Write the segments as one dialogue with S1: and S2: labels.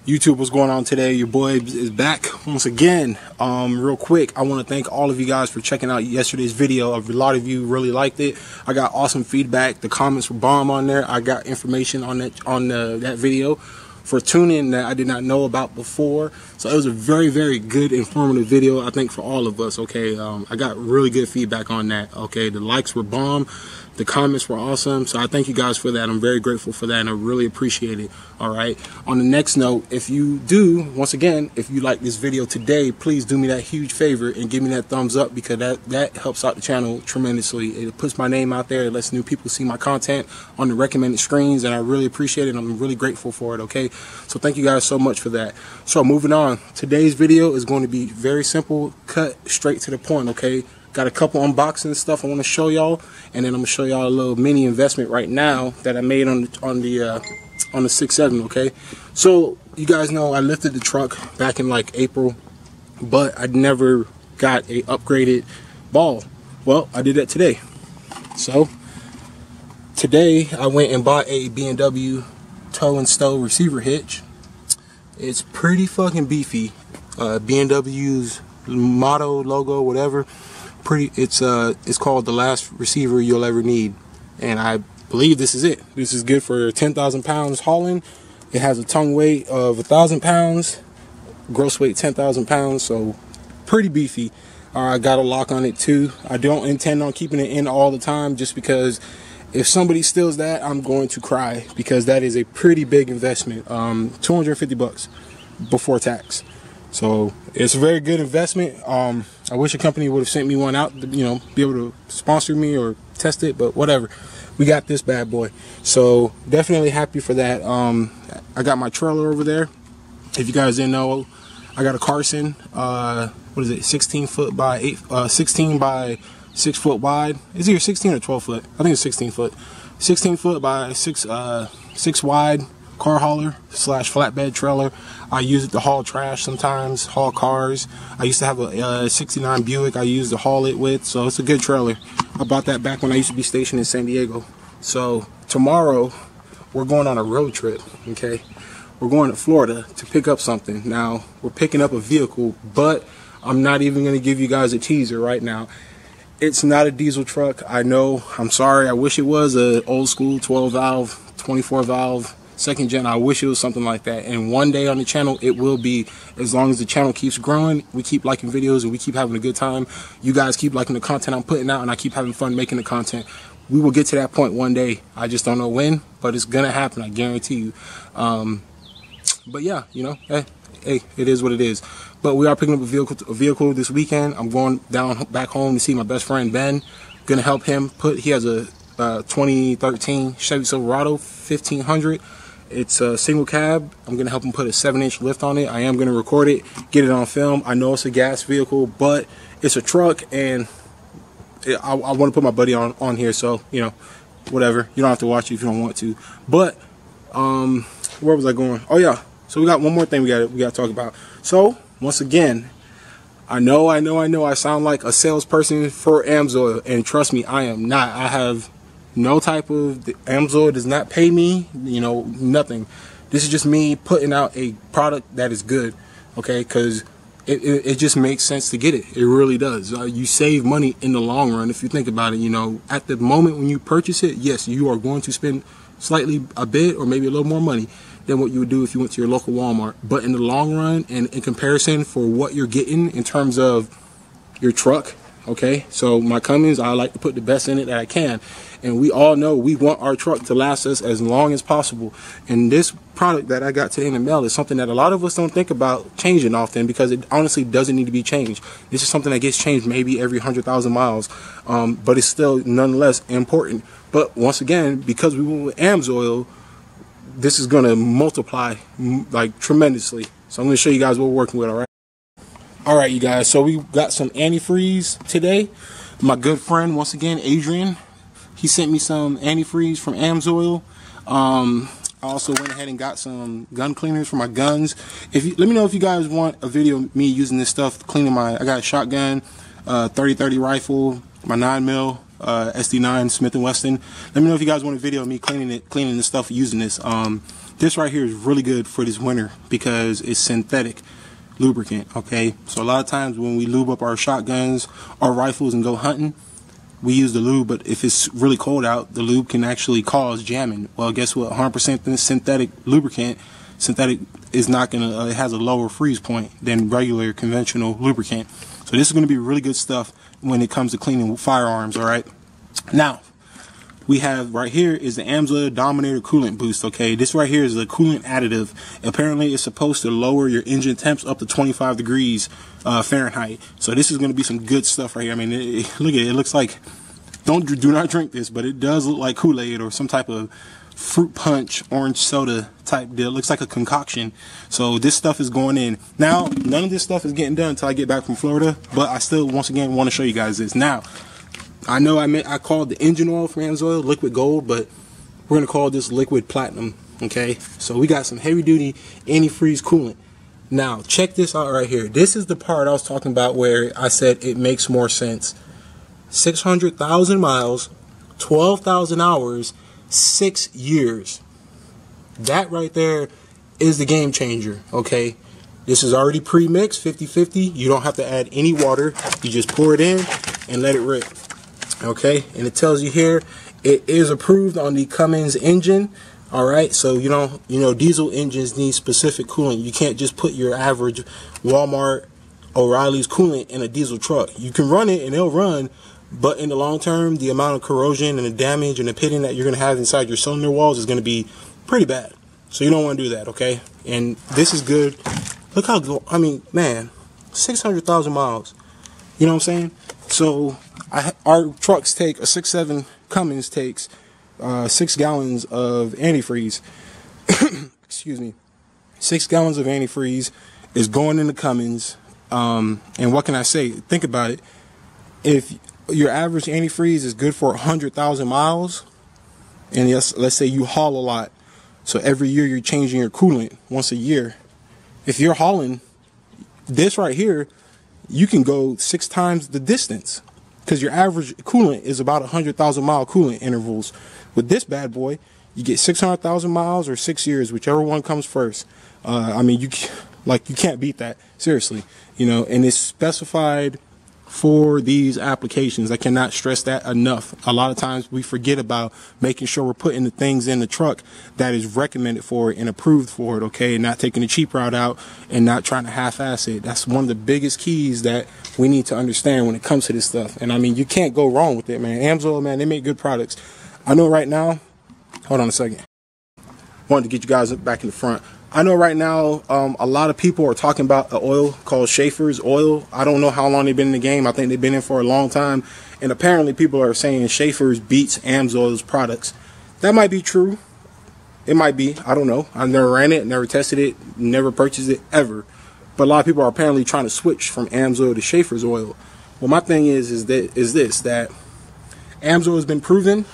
S1: YouTube, what's going on today? Your boy is back once again. Real quick, I want to thank all of you guys for checking out yesterday's video. A lot of you really liked it. I got awesome feedback. The comments were bomb on there. I got information on that video for tuning that I did not know about before. So it was a very, very good, informative video, I think, for all of us. Okay, I got really good feedback on that. Okay, the likes were bomb. The comments were awesome, so I thank you guys for that. I'm very grateful for that, and I really appreciate it. All right. On the next note, if you do, once again, if you like this video today, please do me that huge favor and give me that thumbs up, because that helps out the channel tremendously. It puts my name out there. It lets new people see my content on the recommended screens, and I really appreciate it. And I'm really grateful for it. Okay. So thank you guys so much for that. So moving on, today's video is going to be very simple, cut straight to the point. Okay. Got a couple unboxing stuff I want to show y'all, and then I'm gonna show y'all a little mini investment right now that I made on the 6.7. Okay, so you guys know I lifted the truck back in like April, but I never got a upgraded ball. Well, I did that today. So today I went and bought a B&W tow and stow receiver hitch. It's pretty fucking beefy. B&W's motto, logo, whatever. It's called the last receiver you'll ever need, and I believe this is it. This is good for 10,000 pounds hauling. It has a tongue weight of 1,000 pounds, gross weight 10,000 pounds, so pretty beefy. I got a lock on it too. I don't intend on keeping it in all the time, just because if somebody steals that, I'm going to cry, because that is a pretty big investment. 250 bucks before tax. So it's a very good investment. I wish a company would have sent me one out to, be able to sponsor me or test it, but whatever. We got this bad boy. So definitely happy for that. I got my trailer over there. If you guys didn't know, I got a Carson. What is it? 16 foot by 16 by 6 foot wide. Is it either 16 or 12 foot? I think it's 16 foot. 16 foot by 6 wide. Car hauler / flatbed trailer. I use it to haul trash sometimes, haul cars. I used to have a 69 Buick I used to haul it with, so it's a good trailer. I bought that back when I used to be stationed in San Diego. So tomorrow we're going on a road trip. Okay, we're going to Florida to pick up something. Now we're picking up a vehicle, but I'm not even going to give you guys a teaser right now. It's not a diesel truck. I know, I'm sorry, I wish it was a old school 12 valve 24 valve second gen. I wish it was something like that, and one day on the channel it will be, as long as the channel keeps growing, we keep liking videos and we keep having a good time, you guys keep liking the content I'm putting out, and I keep having fun making the content. We will get to that point one day. I just don't know when, but it's gonna happen, I guarantee you. But yeah, hey, it is what it is. But we are picking up a vehicle this weekend. I'm going back home to see my best friend Ben. Gonna help him he has a 2013 Chevy Silverado 1500. It's a single cab. I'm going to help him put a 7-inch lift on it. I am going to record it, get it on film. I know it's a gas vehicle, but it's a truck, and I want to put my buddy on here, so, whatever. You don't have to watch it if you don't want to. But, where was I going? Oh, yeah. So we got one more thing we got to talk about. So, once again, I know I sound like a salesperson for AMSOIL, and trust me, I am not. I have no type of, AMSOIL does not pay me, nothing. This is just me putting out a product that is good, okay? Because it just makes sense to get it. It really does. You save money in the long run if you think about it. At the moment when you purchase it, yes, you are going to spend slightly a bit or maybe a little more money than what you would do if you went to your local Walmart. But in the long run, and in comparison for what you're getting in terms of your truck, okay? So my Cummins, I like to put the best in it that I can. And we all know we want our truck to last us as long as possible. And this product that I got today in the mail is something that a lot of us don't think about changing often, because it honestly doesn't need to be changed. This is something that gets changed maybe every 100,000 miles. But it's still nonetheless important. But once again, because we went with AMSOIL, this is going to multiply like tremendously. So I'm going to show you guys what we're working with, all right, you guys. So we got some antifreeze today. My good friend, once again, Adrian, he sent me some antifreeze from AMSOIL. I also went ahead and got some gun cleaners for my guns. Let me know if you guys want a video of me using this stuff cleaning I got a shotgun, 30-30 rifle, my 9mm, SD9 Smith & Wesson. Let me know if you guys want a video of me cleaning this stuff using this. This right here is really good for this winter because it's synthetic lubricant, okay? So a lot of times when we lube up our shotguns or rifles and go hunting, we use the lube, but if it's really cold out, the lube can actually cause jamming. Well, guess what? 100% synthetic lubricant, synthetic is not gonna, it has a lower freeze point than regular conventional lubricant. So this is gonna be really good stuff when it comes to cleaning firearms, all right? Now, we have right here is the AMSOIL Dominator Coolant Boost, okay? This right here is a coolant additive. Apparently, it's supposed to lower your engine temps up to 25 degrees Fahrenheit. So this is going to be some good stuff right here. I mean, look at it. It looks like, do not drink this, but it does look like Kool-Aid or some type of fruit punch, orange soda type deal. It looks like a concoction. So this stuff is going in. Now, none of this stuff is getting done until I get back from Florida, but I still, once again, want to show you guys this. Now, I know I called the engine oil from AMSOIL liquid gold, but we're going to call this liquid platinum, okay? So we got some heavy duty antifreeze coolant. Now, check this out right here. This is the part I was talking about where I said it makes more sense. 600,000 miles, 12,000 hours, 6 years. That right there is the game changer, okay? This is already pre-mixed, 50-50. You don't have to add any water. You just pour it in and let it rip. Okay, and it tells you here it is approved on the Cummins engine. All right, so you know diesel engines need specific coolant. You can't just put your average Walmart, O'Reilly's coolant in a diesel truck. You can run it and it'll run, but in the long term, the amount of corrosion and the damage and the pitting that you're going to have inside your cylinder walls is going to be pretty bad. So you don't want to do that, okay? And this is good. Look how, I mean, man, 600,000 miles. You know what I'm saying? So our trucks take, a 6.7 Cummins takes 6 gallons of antifreeze. Excuse me. 6 gallons of antifreeze is going into Cummins. And what can I say? Think about it. If your average antifreeze is good for 100,000 miles, and yes, let's say you haul a lot, so every year you're changing your coolant once a year. If you're hauling this right here, you can go 6 times the distance because your average coolant is about 100,000 mile coolant intervals. With this bad boy, you get 600,000 miles or 6 years, whichever one comes first. I mean, you can't beat that, seriously. You know, and it's specified for these applications. I cannot stress that enough. A lot of times we forget about making sure we're putting the things in the truck that is recommended for it and approved for it, okay, and not taking the cheap route out and not trying to half-ass it. That's one of the biggest keys that we need to understand when it comes to this stuff. And I mean, you can't go wrong with it, man. AMSOIL, man, they make good products. I know right now, hold on a second, wanted to get you guys back in the front. I know right now a lot of people are talking about an oil called Schaefer's oil. I don't know how long they've been in the game. I think they've been in for a long time. And apparently people are saying Schaefer's beats AMSOIL's products. That might be true. It might be. I don't know. I've never ran it, never tested it, never purchased it, ever. But a lot of people are apparently trying to switch from AMSOIL to Schaefer's oil. Well, my thing is that AMSOIL has been proven.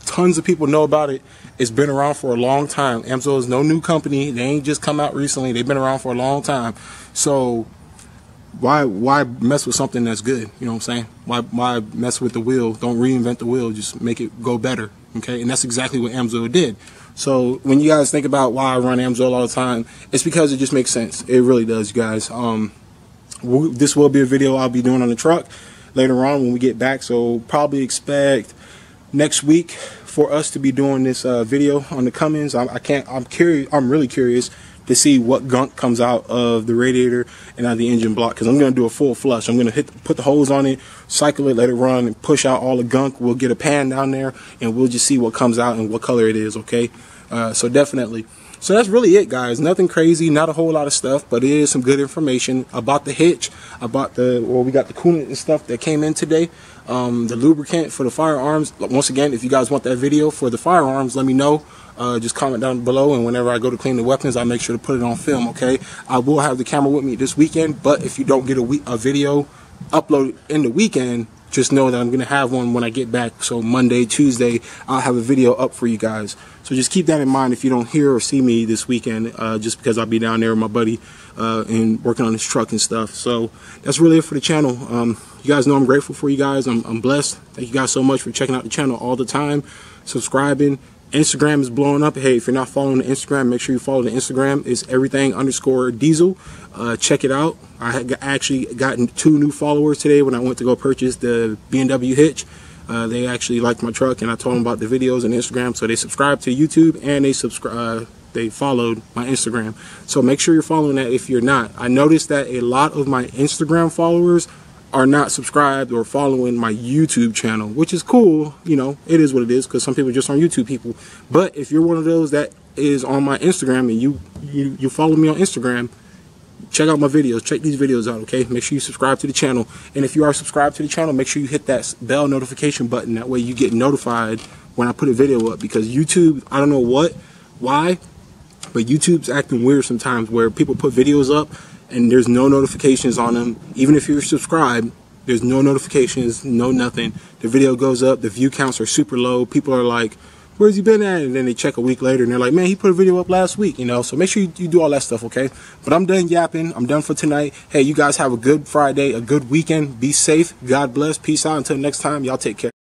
S1: Tons of people know about it. It's been around for a long time. AMSOIL is no new company. They ain't just come out recently. They've been around for a long time. So why mess with something that's good? You know what I'm saying? Why mess with the wheel? Don't reinvent the wheel. Just make it go better. Okay? And that's exactly what AMSOIL did. So when you guys think about why I run AMSOIL all the time, it's because it just makes sense. It really does, you guys. This will be a video I'll be doing on the truck later on when we get back. So probably expect next week for us to be doing this video on the Cummins. I'm curious. I'm really curious to see what gunk comes out of the radiator and out of the engine block, because I'm going to do a full flush. I'm going to put the hose on it, cycle it, let it run, and push out all the gunk. We'll get a pan down there, and we'll just see what comes out and what color it is, okay? So definitely. So that's really it, guys. Nothing crazy, not a whole lot of stuff, but it is some good information about the hitch, about we got the coolant and stuff that came in today. The lubricant for the firearms. Once again, if you guys want that video for the firearms, let me know. Just comment down below, and whenever I go to clean the weapons, I'll make sure to put it on film, okay? I will have the camera with me this weekend, but if you don't get a video uploaded in the weekend, just know that I'm going to have one when I get back. So Monday, Tuesday, I'll have a video up for you guys. So just keep that in mind if you don't hear or see me this weekend, just because I'll be down there with my buddy and working on his truck and stuff. So that's really it for the channel. You guys know I'm grateful for you guys. I'm blessed. Thank you guys so much for checking out the channel all the time, subscribing, Instagram is blowing up. Hey, if you're not following the Instagram, make sure you follow the Instagram. It's everything_diesel. Check it out. I had actually gotten 2 new followers today when I went to go purchase the BMW hitch. They actually liked my truck, and I told them about the videos on Instagram, so they subscribed to YouTube and they followed my Instagram. So make sure you're following that if you're not. I noticed that a lot of my Instagram followers are not subscribed or following my YouTube channel, which is cool. You know, it is what it is, because some people just aren't YouTube people. But if you're one of those that is on my Instagram and you follow me on Instagram, check out my videos. Check these videos out, okay? Make sure you subscribe to the channel. And if you are subscribed to the channel, make sure you hit that bell notification button. That way you get notified when I put a video up, because YouTube, I don't know why, but YouTube's acting weird sometimes, where people put videos up and there's no notifications on them. Even if you're subscribed, there's no notifications, no nothing. The video goes up, the view counts are super low. People are like, where's he been at? And then they check a week later and they're like, man, he put a video up last week, you know? So make sure you do all that stuff, okay? But I'm done yapping. I'm done for tonight. Hey, you guys have a good Friday, a good weekend. Be safe. God bless. Peace out. Until next time, y'all take care.